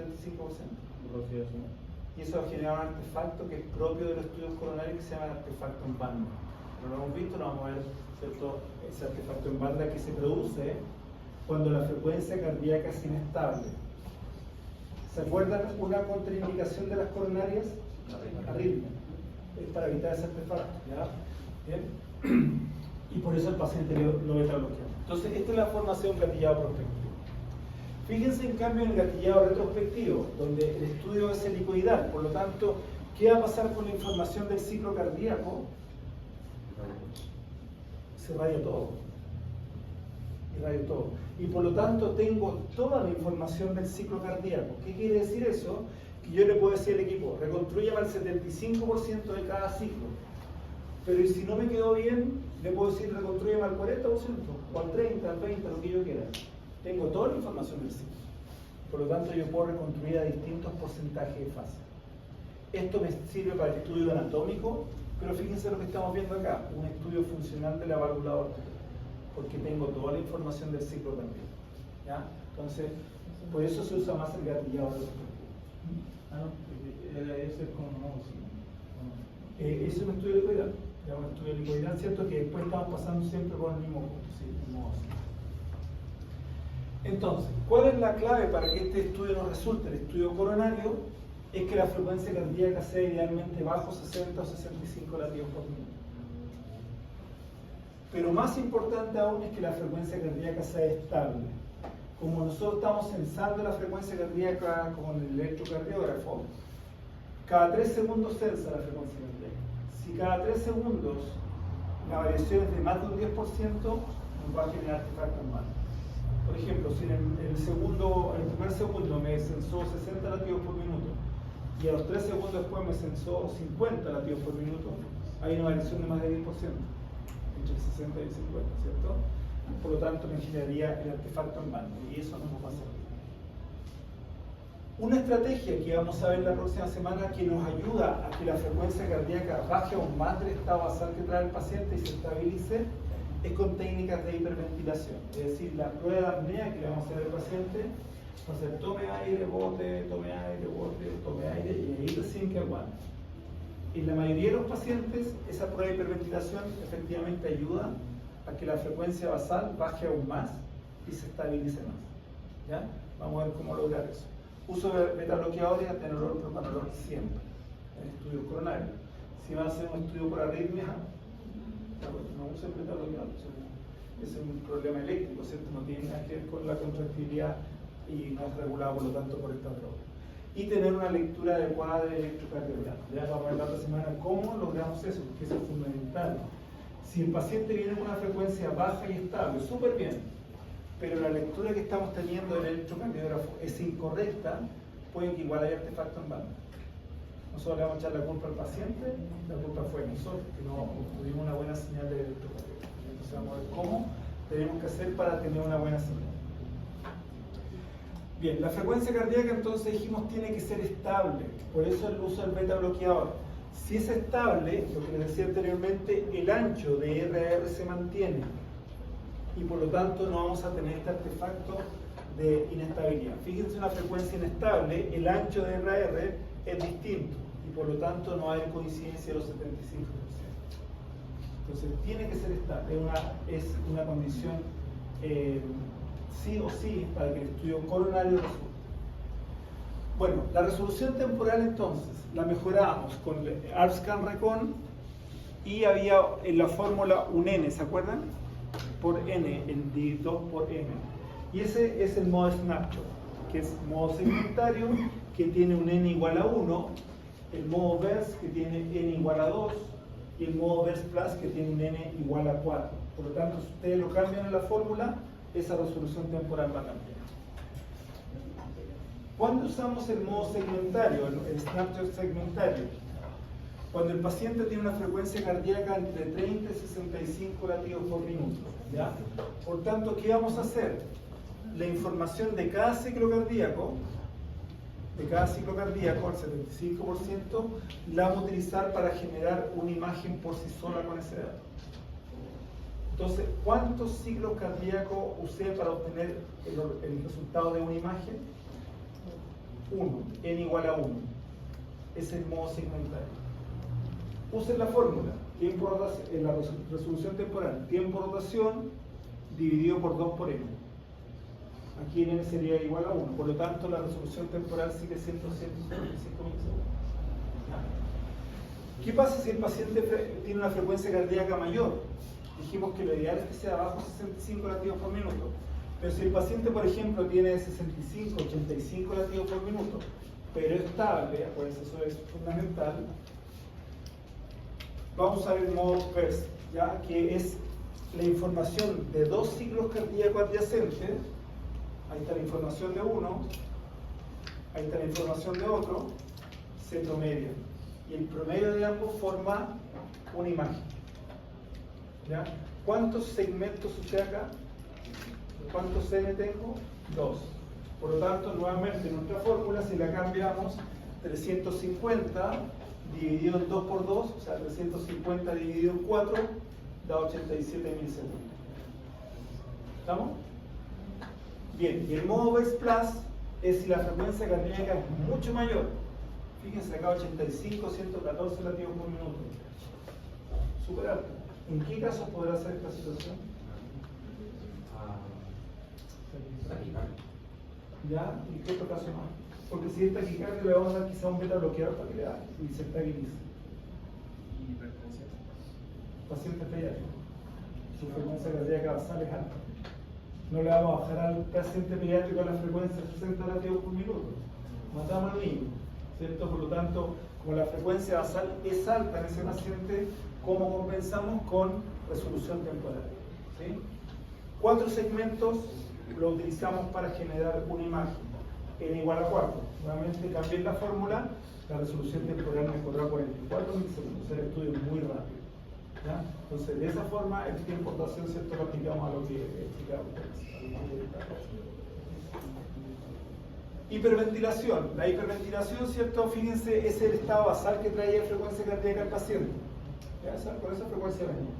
Y eso va a generar un artefacto que es propio de los estudios coronarios que se llama el artefacto en banda. Pero lo hemos visto, lo vamos a ver, ¿cierto? Ese artefacto en banda que se produce cuando la frecuencia cardíaca es inestable. ¿Se acuerdan una contraindicación de las coronarias? Arritmia. Es para evitar ese artefacto, ¿ya? ¿Bien? Y por eso el paciente lo beta bloqueado. Entonces, esta es la formación gatillado prospectivo. Fíjense en cambio en el gatillado retrospectivo, donde el estudio es helicoidal. Por lo tanto, ¿qué va a pasar con la información del ciclo cardíaco? Se radia todo. Todo. Y por lo tanto tengo toda la información del ciclo cardíaco. ¿Qué quiere decir eso? Que yo le puedo decir al equipo, reconstrúyame al 75% de cada ciclo. Pero y si no me quedó bien, le puedo decir reconstrúyame al 40%, o al 30%, al 20%, lo que yo quiera. Tengo toda la información del ciclo. Por lo tanto, yo puedo reconstruir a distintos porcentajes de fase. Esto me sirve para el estudio anatómico, pero fíjense lo que estamos viendo acá, un estudio funcional de la válvula aórtica, porque tengo toda la información del ciclo también. ¿Ya? Entonces, por eso se usa más el gatillado retrospectivo. Ese es como no, sí. Ese es un estudio helicoidal, un estudio helicoidal, ¿cierto? Que después estamos pasando siempre por el mismo punto. ¿Sí? Entonces, ¿cuál es la clave para que este estudio nos resulte? El estudio coronario es que la frecuencia cardíaca sea idealmente bajo 60 o 65 latidos por minuto. Pero más importante aún es que la frecuencia cardíaca sea estable. Como nosotros estamos censando la frecuencia cardíaca con el electrocardiógrafo, cada 3 segundos censa la frecuencia cardíaca. Si cada 3 segundos la variación es de más de un 10%, nos va a generar artefactos malos. Por ejemplo, si en el primer segundo me censó 60 latidos por minuto y a los 3 segundos después me censó 50 latidos por minuto, hay una variación de más de 10%, entre el 60 y el 50, ¿cierto? Por lo tanto, me generaría el artefacto en banda y eso no nos va a servir. Una estrategia que vamos a ver la próxima semana que nos ayuda a que la frecuencia cardíaca baje aún más del estado basal que trae el paciente y se estabilice es con técnicas de hiperventilación. Es decir, la prueba de apnea que le vamos a hacer al paciente va a ser tome aire, bote, tome aire, bote, tome aire y ahí recién que aguante. En la mayoría de los pacientes, esa prueba de hiperventilación efectivamente ayuda a que la frecuencia basal baje aún más y se estabilice más. ¿Ya? Vamos a ver cómo lograr eso. Uso de beta-bloqueadores, atenolol, propanolol siempre en estudios coronarios. Si van a hacer un estudio por arritmia, no usen beta-bloqueadores. Es un problema eléctrico, ¿cierto? No tiene nada que ver con la contractilidad y no es regulado por lo tanto por esta droga. y tener una lectura adecuada del electrocardiograma. Ya vamos a ver la otra semana cómo logramos eso, porque eso es fundamental. Si el paciente viene con una frecuencia baja y estable, súper bien, pero la lectura que estamos teniendo del electrocardiógrafo es incorrecta, puede que igual haya artefacto en banda. Nosotros le vamos a echar la culpa al paciente, la culpa fue de nosotros, que no tuvimos una buena señal del electrocardiografo. Entonces vamos a ver cómo tenemos que hacer para tener una buena señal. Bien, la frecuencia cardíaca entonces dijimos tiene que ser estable, por eso el uso del beta bloqueador. Si es estable, lo que les decía anteriormente, el ancho de RR se mantiene y por lo tanto no vamos a tener este artefacto de inestabilidad. Fíjense, una frecuencia inestable, el ancho de RR es distinto y por lo tanto no hay coincidencia de los 75%. Entonces tiene que ser estable, es una condición sí o sí para que el estudio coronario resulte. Bueno, la resolución temporal entonces la mejorábamos con ARPScan Recon y había en la fórmula un n, ¿se acuerdan? Por n, el dividido por m. Y ese es el modo snapshot, que es modo segmentario, que tiene un n igual a 1, el modo VERS, que tiene n igual a 2, y el modo VERS Plus, que tiene un n igual a 4. Por lo tanto, si ustedes lo cambian en la fórmula, esa resolución temporal va a cambiar. ¿Cuándo usamos el modo segmentario, el snapshot segmentario? Cuando el paciente tiene una frecuencia cardíaca entre 30 y 65 latidos por minuto, ¿ya? Por tanto, ¿qué vamos a hacer? La información de cada ciclo cardíaco, el 75%, la vamos a utilizar para generar una imagen por sí sola con ese dato. Entonces, ¿cuántos ciclos cardíacos usé para obtener el resultado de una imagen? 1, n igual a 1. Es el modo segmentario. Usen la fórmula, en la resolución temporal, tiempo de rotación dividido por 2 por n. Aquí n sería igual a 1, por lo tanto la resolución temporal sigue siendo 155 milisegundos. ¿Qué pasa si el paciente tiene una frecuencia cardíaca mayor? Dijimos que lo ideal es que sea bajo 65 latidos por minuto. Pero si el paciente, por ejemplo, tiene 65, 85 latidos por minuto, pero estable, acuérdense, eso es fundamental, vamos a usar el modo VERS, ¿ya? Que es la información de dos ciclos cardíacos adyacentes. Ahí está la información de uno, ahí está la información de otro, se promedian. Y el promedio de ambos forma una imagen. ¿Ya? ¿Cuántos segmentos usé acá? ¿Cuántos n tengo? 2. Por lo tanto, nuevamente nuestra fórmula, si la cambiamos, 350 dividido en 2 por 2, o sea, 350 dividido en 4, da 87 milisegundos. ¿Estamos? Bien, y el modo VERS Plus es si la frecuencia cardíaca es mucho mayor. Fíjense acá, 85, 114 latidos por minuto. Súper alto. ¿En qué casos podrá ser esta situación? ¿Ya? ¿Y qué otro caso más? Porque si es taquicardia le vamos a dar quizá un beta bloqueador para que le haga y se estabilice. Hipertensión. Paciente pediátrico. Su frecuencia cardíaca basal es alta. No le vamos a bajar al paciente pediátrico la frecuencia de 60 latidos por minuto. Matamos al niño, ¿cierto? Por lo tanto, como la frecuencia basal es alta en ese paciente, ¿cómo compensamos? Con resolución temporal. ¿Sí? 4 segmentos lo utilizamos para generar una imagen. N igual a 4. Nuevamente cambié la fórmula, la resolución temporal mejoró a 44 milisegundos. O sea, el estudio es muy rápido. ¿Ya? Entonces, de esa forma, el tiempo de rotación, ¿cierto?, lo aplicamos a lo que explicaba ustedes. Hiperventilación. La hiperventilación, ¿cierto?, fíjense, es el estado basal que traía frecuencia cardíaca al paciente. ¿Ya? Con esa frecuencia venía.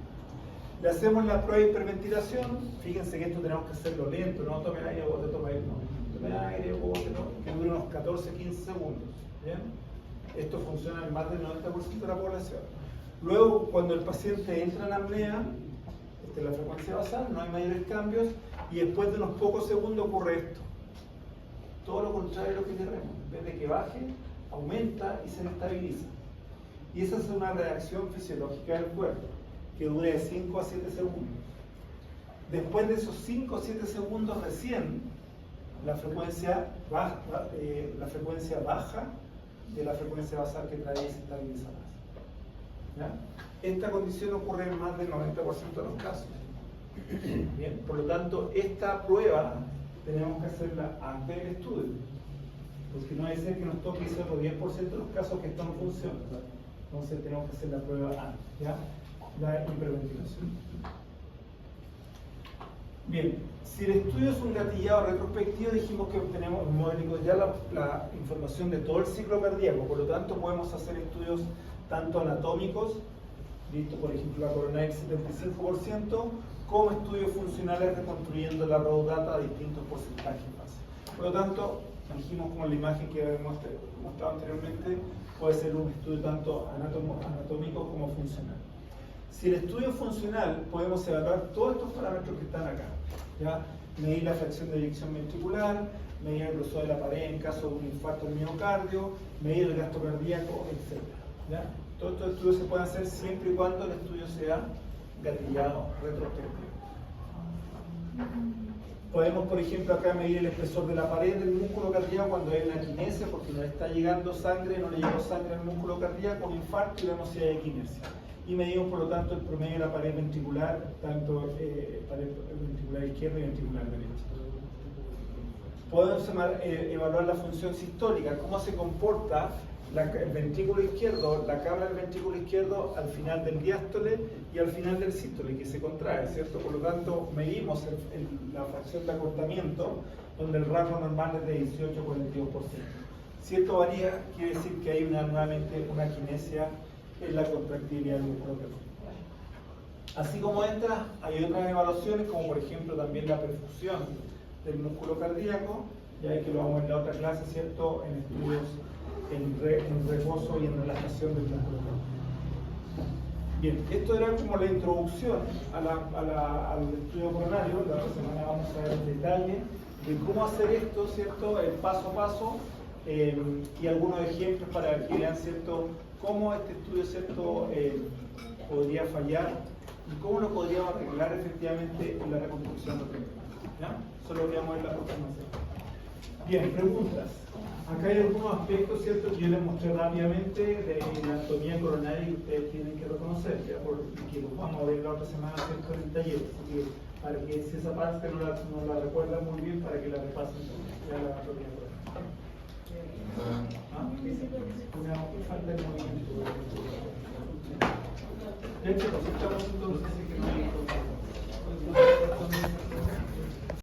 Le hacemos la prueba de hiperventilación. Fíjense que esto tenemos que hacerlo lento, no tome aire, bote, tome aire, no. Tome aire, bote, no. Que dure unos 14-15 segundos. ¿Bien? Esto funciona en más del 90% de la población. Luego, cuando el paciente entra en apnea, esta es la frecuencia basal, no hay mayores cambios, y después de unos pocos segundos ocurre esto. Todo lo contrario de lo que queremos. En vez de que baje, aumenta y se estabiliza. Y esa es una reacción fisiológica del cuerpo, que dura de 5 a 7 segundos. Después de esos 5 o 7 segundos recién, la frecuencia baja, la frecuencia baja de la frecuencia basal que trae y se estabiliza más. ¿Ya? Esta condición ocurre en más del 90% de los casos. Bien, por lo tanto, esta prueba tenemos que hacerla antes del estudio, porque no debe ser que nos toque hacer los 10% de los casos que esto no funciona. Entonces tenemos que hacer la prueba antes, ¿ya? La hiperventilación. Bien, si el estudio es un gatillado retrospectivo, dijimos que obtenemos modélicos ya la información de todo el ciclo cardíaco, por lo tanto podemos hacer estudios tanto anatómicos, visto por ejemplo la coronaria 75%, como estudios funcionales reconstruyendo la raw data a distintos porcentajes más. Por lo tanto, dijimos como la imagen que habíamos mostrado anteriormente, puede ser un estudio tanto anatómico como funcional. Si el estudio es funcional, podemos evaluar todos estos parámetros que están acá, ¿ya? Medir la fracción de eyección ventricular, medir el grosor de la pared en caso de un infarto del miocardio, medir el gasto cardíaco, etc. ¿Ya? Todos estos estudios se pueden hacer siempre y cuando el estudio sea gatillado retrospectivo. Podemos, por ejemplo, acá medir el espesor de la pared del músculo cardíaco cuando hay una equinesia, porque no le está llegando sangre, no le llegó sangre al músculo cardíaco, un infarto, y vemos si hay equinesia. Y medimos, por lo tanto, el promedio de la pared ventricular, tanto pared ventricular izquierda y ventricular derecha. Podemos evaluar la función sistólica, cómo se comporta el ventrículo izquierdo, la cabra del ventrículo izquierdo al final del diástole y al final del sístole, que se contrae, ¿cierto? Por lo tanto, medimos la fracción de acortamiento, donde el rango normal es de 18 a 42%. Si esto varía, quiere decir que hay nuevamente una quinesia en la contractilidad del músculo cardíaco. Así como esta, hay otras evaluaciones, como por ejemplo también la perfusión del músculo cardíaco, ya que lo vamos en la otra clase, ¿cierto? En estudios en reposo y en relajación del músculo cardíaco. Bien, esto era como la introducción al estudio coronario. La otra semana vamos a ver el detalle de cómo hacer esto, ¿cierto? El paso a paso, y algunos ejemplos para que vean, ¿cierto?, cómo este estudio, ¿cierto?, podría fallar y cómo lo podríamos arreglar efectivamente en la reconstrucción del cuerpo. ¿Ya? Solo veríamos en la próxima semana. Bien, preguntas. Acá hay algunos aspectos, ¿cierto?, que yo les mostré rápidamente de la anatomía coronaria que ustedes tienen que reconocer, ¿ya? Que los vamos a ver la otra semana, ¿cierto?, en el taller. Así que, para que si esa parte no la recuerdan muy bien, para que la repasen, ya la anatomía coronaria. Una falta de movimiento. De hecho, estamos entonces que no hay